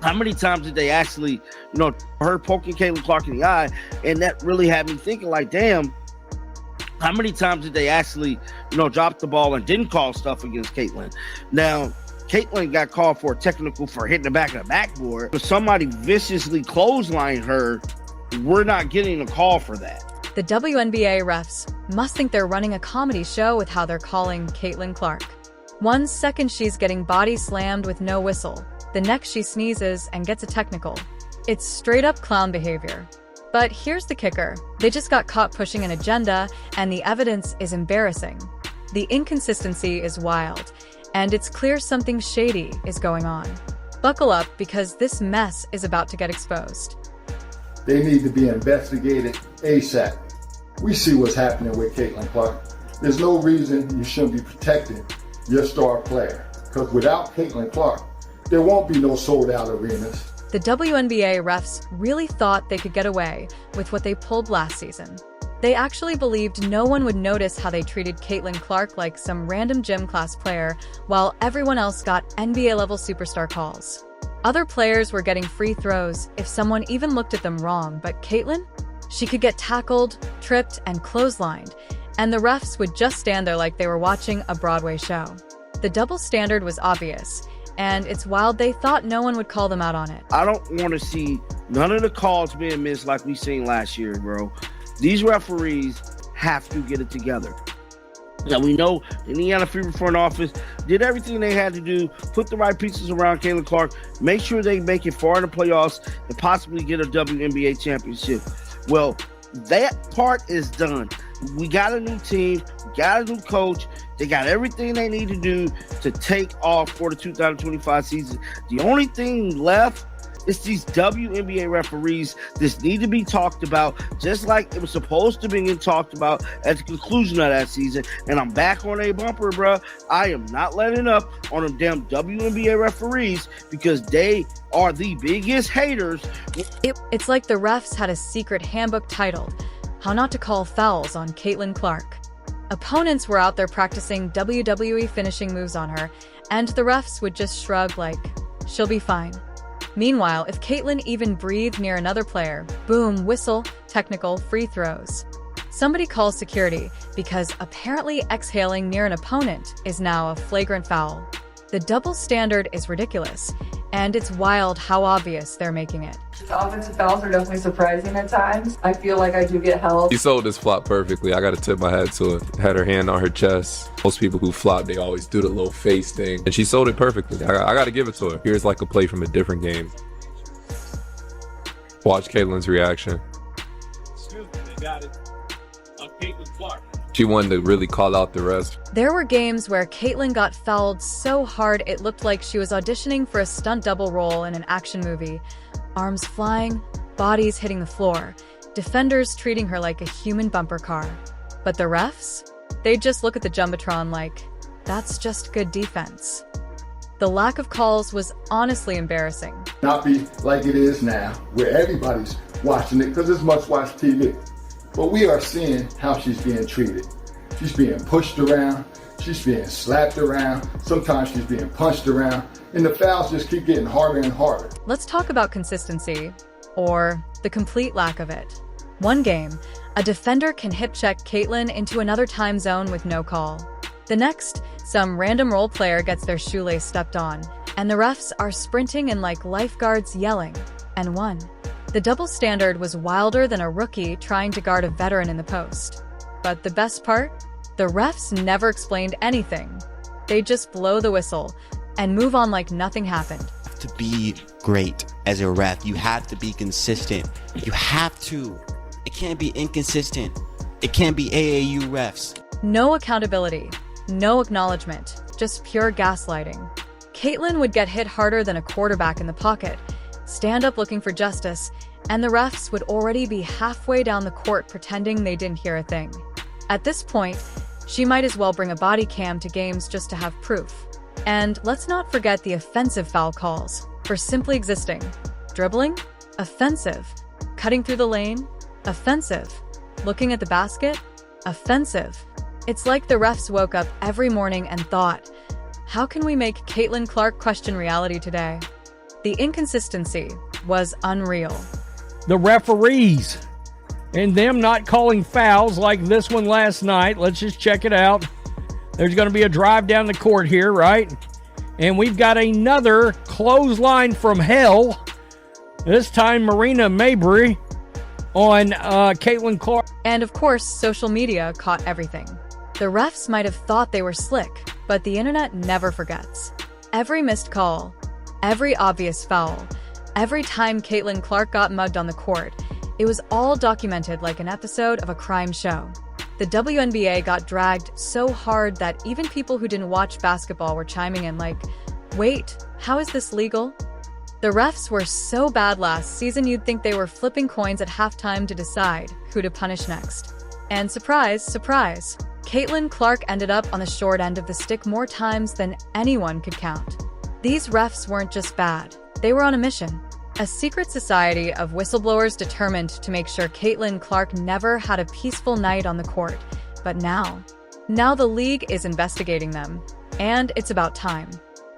How many times did they actually, her poking Caitlin Clark in the eye? And that really had me thinking, like, damn, how many times did they actually, drop the ball and didn't call stuff against Caitlin? Now, Caitlin got called for a technical for hitting the back of the backboard. If somebody viciously clotheslined her, we're not getting a call for that. The WNBA refs must think they're running a comedy show with how they're calling Caitlin Clark. 1 second she's getting body slammed with no whistle. The next she sneezes and gets a technical. It's straight up clown behavior. But here's the kicker. They just got caught pushing an agenda, and the evidence is embarrassing. The inconsistency is wild, and it's clear something shady is going on. Buckle up, because this mess is about to get exposed. They need to be investigated ASAP. We see what's happening with Caitlin Clark. There's no reason you shouldn't be protecting your star player, because without Caitlin Clark, there won't be no sold-out arenas. The WNBA refs really thought they could get away with what they pulled last season. They actually believed no one would notice how they treated Caitlin Clark like some random gym class player, while everyone else got NBA-level superstar calls. Other players were getting free throws if someone even looked at them wrong, but Caitlin? She could get tackled, tripped, and clotheslined, and the refs would just stand there like they were watching a Broadway show. The double standard was obvious, and it's wild they thought no one would call them out on it. I don't want to see none of the calls being missed like we seen last year, bro. These referees have to get it together. Now, we know the Indiana Fever front office did everything they had to do, put the right pieces around Caitlin Clark, make sure they make it far in the playoffs, and possibly get a WNBA championship. Well, that part is done. We got a new team, we got a new coach. They got everything they need to do to take off for the 2025 season. The only thing left is these WNBA referees. This need to be talked about, just like it was supposed to be getting talked about at the conclusion of that season. And I'm back on a bumper, bro. I am not letting up on them damn WNBA referees, because they are the biggest haters. It's like the refs had a secret handbook titled, How Not to Call Fouls on Caitlin Clark. Opponents were out there practicing WWE finishing moves on her, and the refs would just shrug like, she'll be fine. Meanwhile, if Caitlin even breathed near another player, boom, whistle, technical, free throws. Somebody calls security, because apparently exhaling near an opponent is now a flagrant foul. The double standard is ridiculous, and it's wild how obvious they're making it. The offensive fouls are definitely surprising at times. I feel like I do get held. She sold this flop perfectly. I gotta tip my hat to it. Had her hand on her chest. Most people who flop, they always do the little face thing. And she sold it perfectly. I gotta give it to her. Here's like a play from a different game. Watch Caitlin's reaction. Excuse me, they got it. Caitlin Clark. She wanted to really call out the rest. There were games where Caitlin got fouled so hard it looked like she was auditioning for a stunt double role in an action movie. Arms flying, bodies hitting the floor, defenders treating her like a human bumper car. But the refs? They'd just look at the Jumbotron like, that's just good defense. The lack of calls was honestly embarrassing. Not be like it is now, where everybody's watching it because it's must-watch TV. But we are seeing how she's being treated. She's being pushed around, she's being slapped around, sometimes she's being punched around, and the fouls just keep getting harder and harder. Let's talk about consistency, or the complete lack of it. One game, a defender can hip-check Caitlin into another time zone with no call. The next, some random role player gets their shoelace stepped on, and the refs are sprinting and like lifeguards yelling, and one. The double standard was wilder than a rookie trying to guard a veteran in the post. But the best part? The refs never explained anything. They just blow the whistle and move on like nothing happened. To be great as a ref, you have to be consistent. You have to. It can't be inconsistent. It can't be AAU refs. No accountability, no acknowledgement, just pure gaslighting. Caitlin would get hit harder than a quarterback in the pocket, stand up looking for justice, and the refs would already be halfway down the court pretending they didn't hear a thing. At this point, she might as well bring a body cam to games just to have proof. And let's not forget the offensive foul calls for simply existing. Dribbling? Offensive. Cutting through the lane? Offensive. Looking at the basket? Offensive. It's like the refs woke up every morning and thought, how can we make Caitlin Clark question reality today? The inconsistency was unreal. The referees and them not calling fouls like this one last night. Let's just check it out. There's going to be a drive down the court here, right? And we've got another clothesline from hell. This time, Marina Mabry on Caitlin Clark. And of course, social media caught everything. The refs might have thought they were slick, but the internet never forgets. Every missed call, every obvious foul, every time Caitlin Clark got mugged on the court, it was all documented like an episode of a crime show. The WNBA got dragged so hard that even people who didn't watch basketball were chiming in like, wait, how is this legal? The refs were so bad last season you'd think they were flipping coins at halftime to decide who to punish next. And surprise, surprise, Caitlin Clark ended up on the short end of the stick more times than anyone could count. These refs weren't just bad, they were on a mission. A secret society of whistleblowers determined to make sure Caitlin Clark never had a peaceful night on the court. But now the league is investigating them. And it's about time.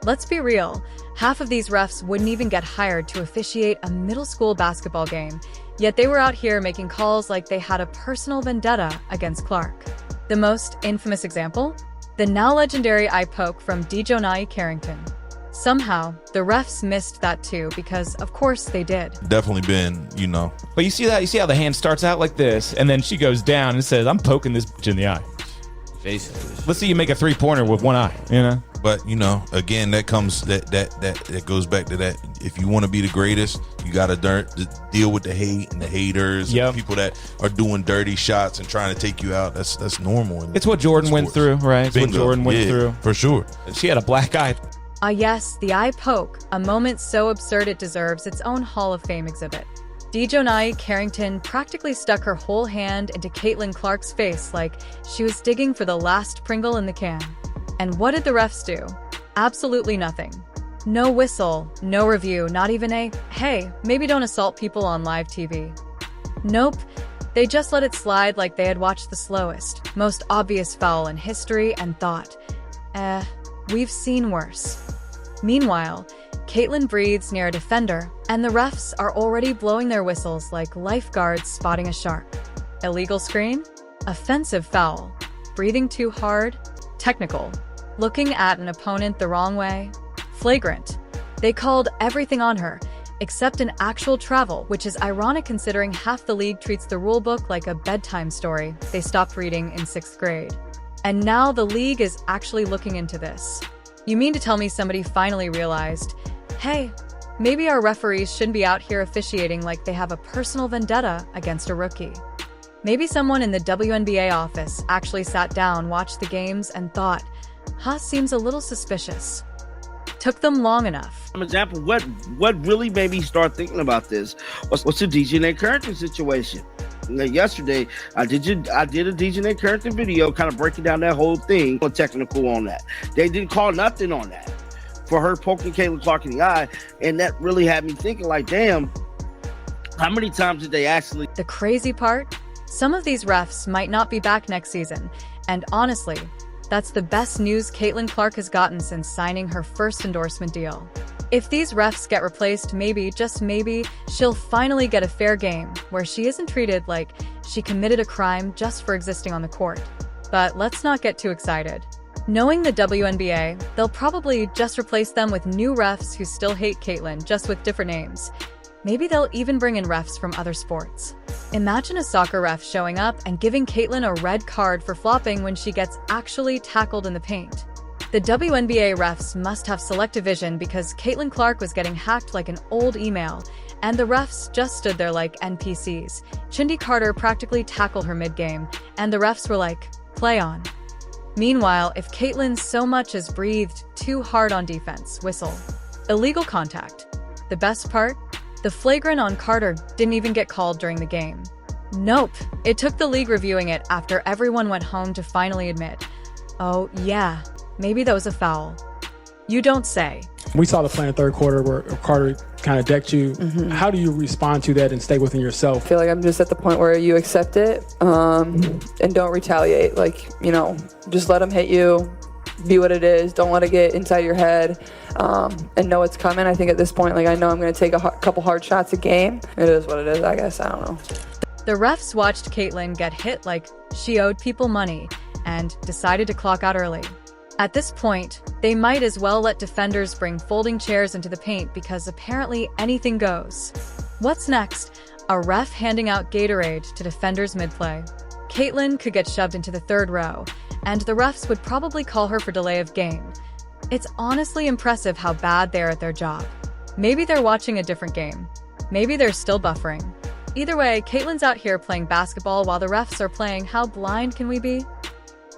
Let's be real, half of these refs wouldn't even get hired to officiate a middle school basketball game, yet they were out here making calls like they had a personal vendetta against Clark. The most infamous example? The now legendary eye poke from Dejonai Carrington. Somehow, the refs missed that too because, of course, they did. Definitely been, But you see how the hand starts out like this, and then she goes down and says, I'm poking this bitch in the eye. Basically. Let's see you make a three-pointer with one eye, But again, that comes that goes back to that. If you want to be the greatest, you got to deal with the hate and the haters, and the people that are doing dirty shots and trying to take you out. That's normal. It's what Jordan went through, right? It's what Jordan went through. For sure. She had a black eye. Yes, the eye poke, a moment so absurd it deserves its own Hall of Fame exhibit. Dejonai Carrington practically stuck her whole hand into Caitlin Clark's face like she was digging for the last Pringle in the can. And what did the refs do? Absolutely nothing. No whistle, no review, not even a, hey, maybe don't assault people on live TV. Nope, they just let it slide like they had watched the slowest, most obvious foul in history and thought, we've seen worse. Meanwhile, Caitlin breathes near a defender, and the refs are already blowing their whistles like lifeguards spotting a shark. Illegal screen? Offensive foul. Breathing too hard? Technical. Looking at an opponent the wrong way? Flagrant. They called everything on her, except an actual travel, which is ironic considering half the league treats the rulebook like a bedtime story they stopped reading in 6th grade. And now the league is actually looking into this. You mean to tell me somebody finally realized, hey, maybe our referees shouldn't be out here officiating like they have a personal vendetta against a rookie? Maybe someone in the WNBA office actually sat down, watched the games, and thought, seems a little suspicious. Took them long enough. For example, what really made me start thinking about this was the Dejonai Carrington situation. Yesterday, I did a Dejonai Carrington video kind of breaking down that whole thing, technical on that. They didn't call nothing on that for her poking Caitlin Clark in the eye, and that really had me thinking like, damn, how many times did they actually... The crazy part? Some of these refs might not be back next season, and honestly, that's the best news Caitlin Clark has gotten since signing her first endorsement deal. If these refs get replaced, maybe, just maybe, she'll finally get a fair game where she isn't treated like she committed a crime just for existing on the court. But let's not get too excited. Knowing the WNBA, they'll probably just replace them with new refs who still hate Caitlin, just with different names. Maybe they'll even bring in refs from other sports. Imagine a soccer ref showing up and giving Caitlin a red card for flopping when she gets actually tackled in the paint. The WNBA refs must have selective vision because Caitlin Clark was getting hacked like an old email, and the refs just stood there like NPCs. Chindy Carter practically tackled her mid-game, and the refs were like, play on. Meanwhile, if Caitlin so much as breathed too hard on defense, whistle. Illegal contact. The best part? The flagrant on Carter didn't even get called during the game. Nope. It took the league reviewing it after everyone went home to finally admit, oh yeah, maybe that was a foul. You don't say. We saw the play in the third quarter where Carter kind of decked you. How do you respond to that and stay within yourself? I feel like I'm just at the point where you accept it and don't retaliate. Like, just let them hit you. be what it is. Don't let it get inside your head, and know it's coming. I think at this point, like, I know I'm going to take a couple hard shots a game. It is what it is, I guess. I don't know. The refs watched Caitlyn get hit like she owed people money and decided to clock out early. At this point, they might as well let defenders bring folding chairs into the paint because apparently anything goes. What's next? A ref handing out Gatorade to defenders mid-play. Caitlyn could get shoved into the third row, and the refs would probably call her for delay of game. It's honestly impressive how bad they are at their job. Maybe they're watching a different game. Maybe they're still buffering. Either way, Caitlyn's out here playing basketball while the refs are playing How Blind Can We Be?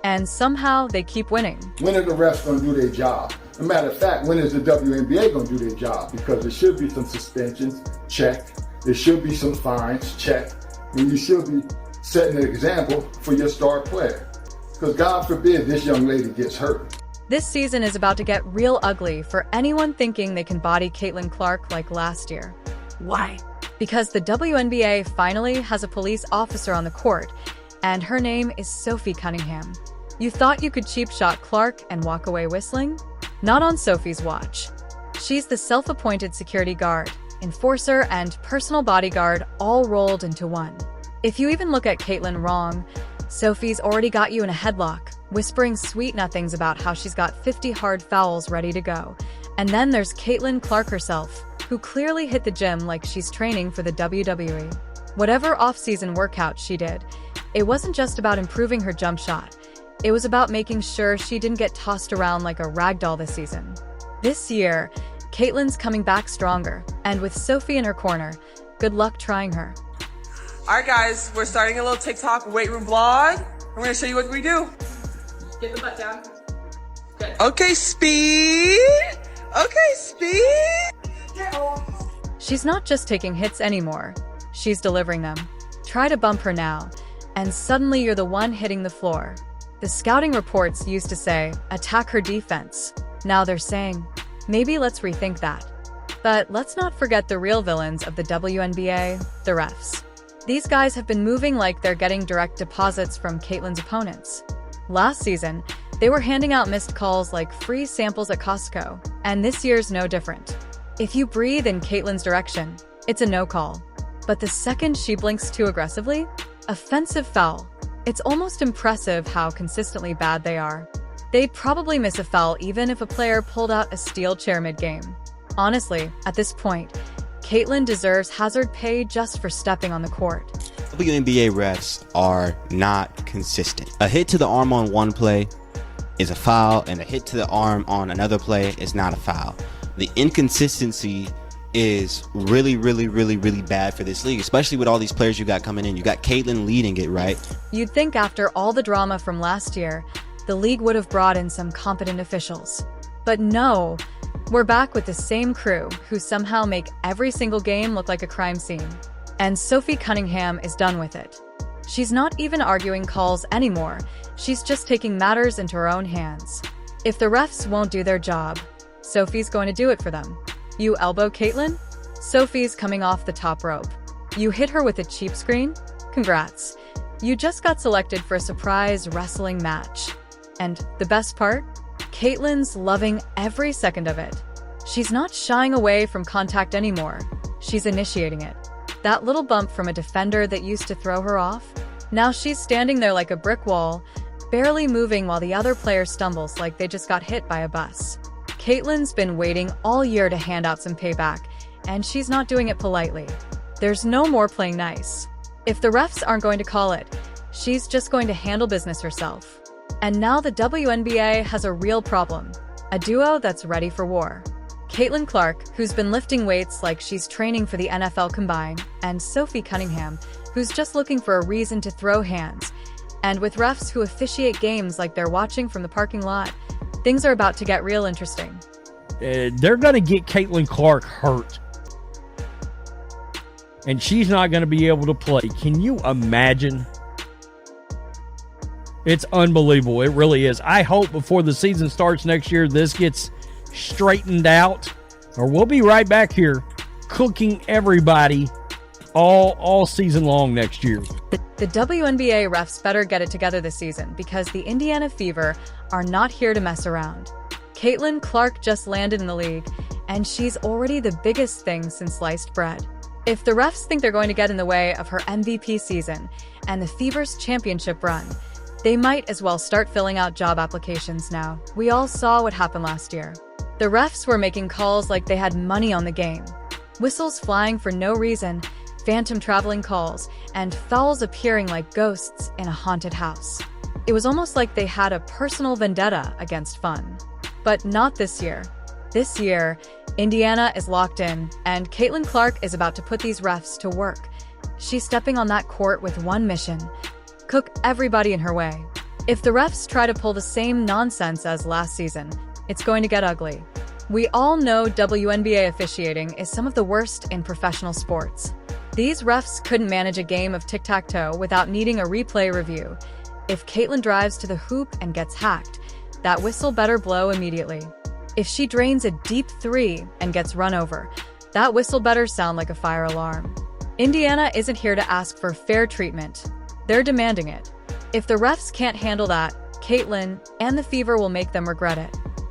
And somehow they keep winning. When are the refs going to do their job? As a matter of fact, when is the WNBA going to do their job? Because there should be some suspensions, check. There should be some fines, check. And you should be setting an example for your star player. Because God forbid this young lady gets hurt. This season is about to get real ugly for anyone thinking they can body Caitlyn Clark like last year. Why? Because the WNBA finally has a police officer on the court, and her name is Sophie Cunningham. You thought you could cheap shot Clark and walk away whistling? Not on Sophie's watch. She's the self-appointed security guard, enforcer, and personal bodyguard all rolled into one. If you even look at Caitlyn wrong, Sophie's already got you in a headlock, whispering sweet nothings about how she's got 50 hard fouls ready to go. And then there's Caitlyn Clark herself, who clearly hit the gym like she's training for the WWE. Whatever off-season workout she did, it wasn't just about improving her jump shot. It was about making sure she didn't get tossed around like a ragdoll this season. This year, Caitlyn's coming back stronger, and with Sophie in her corner, good luck trying her. All right, guys, we're starting a little TikTok weight room vlog. I'm gonna show you what we do. Get the butt down. Good. Okay, speed. Okay, speed. She's not just taking hits anymore. She's delivering them. Try to bump her now, and suddenly you're the one hitting the floor. The scouting reports used to say, attack her defense. Now they're saying, maybe let's rethink that. But let's not forget the real villains of the WNBA, the refs. These guys have been moving like they're getting direct deposits from Caitlyn's opponents. Last season, they were handing out missed calls like free samples at Costco, and this year's no different. If you breathe in Caitlyn's direction, it's a no call. But the second she blinks too aggressively, offensive foul. It's almost impressive how consistently bad they are. They'd probably miss a foul even if a player pulled out a steel chair mid-game. Honestly, at this point, Caitlyn deserves hazard pay just for stepping on the court. WNBA refs are not consistent. A hit to the arm on one play is a foul, and a hit to the arm on another play is not a foul. The inconsistency is really bad for this league, especially with all these players you got coming in. You got Caitlyn leading it, right? You'd think after all the drama from last year, the league would have brought in some competent officials. But no, we're back with the same crew who somehow make every single game look like a crime scene. And Sophie Cunningham is done with it. She's not even arguing calls anymore. She's just taking matters into her own hands. If the refs won't do their job, Sophie's going to do it for them. You elbow Caitlyn? Sophie's coming off the top rope. You hit her with a cheap screen? Congrats. You just got selected for a surprise wrestling match. And the best part? Caitlyn's loving every second of it. She's not shying away from contact anymore. She's initiating it. That little bump from a defender that used to throw her off? Now she's standing there like a brick wall, barely moving while the other player stumbles like they just got hit by a bus. Caitlyn's been waiting all year to hand out some payback, and she's not doing it politely. There's no more playing nice. If the refs aren't going to call it, she's just going to handle business herself. And now the WNBA has a real problem, a duo that's ready for war. Caitlyn Clark, who's been lifting weights like she's training for the NFL Combine, and Sophie Cunningham, who's just looking for a reason to throw hands. And with refs who officiate games like they're watching from the parking lot, things are about to get real interesting. They're going to get Caitlyn Clark hurt. And she's not going to be able to play. Can you imagine? It's unbelievable. It really is. I hope before the season starts next year, this gets straightened out. Or we'll be right back here cooking everybody all season long next year. The WNBA refs better get it together this season because the Indiana Fever are not here to mess around. Caitlin Clark just landed in the league, and she's already the biggest thing since sliced bread. If the refs think they're going to get in the way of her MVP season and the Fever's championship run, they might as well start filling out job applications now. We all saw what happened last year. The refs were making calls like they had money on the game. Whistles flying for no reason, phantom traveling calls, and fouls appearing like ghosts in a haunted house. It was almost like they had a personal vendetta against fun. But not this year. This year, Indiana is locked in, and Caitlin Clark is about to put these refs to work. She's stepping on that court with one mission: cook everybody in her way. If the refs try to pull the same nonsense as last season, it's going to get ugly. We all know WNBA officiating is some of the worst in professional sports. These refs couldn't manage a game of tic-tac-toe without needing a replay review. If Caitlin drives to the hoop and gets hacked, that whistle better blow immediately. If she drains a deep three and gets run over, that whistle better sound like a fire alarm. Indiana isn't here to ask for fair treatment. They're demanding it. If the refs can't handle that, Caitlin and the Fever will make them regret it.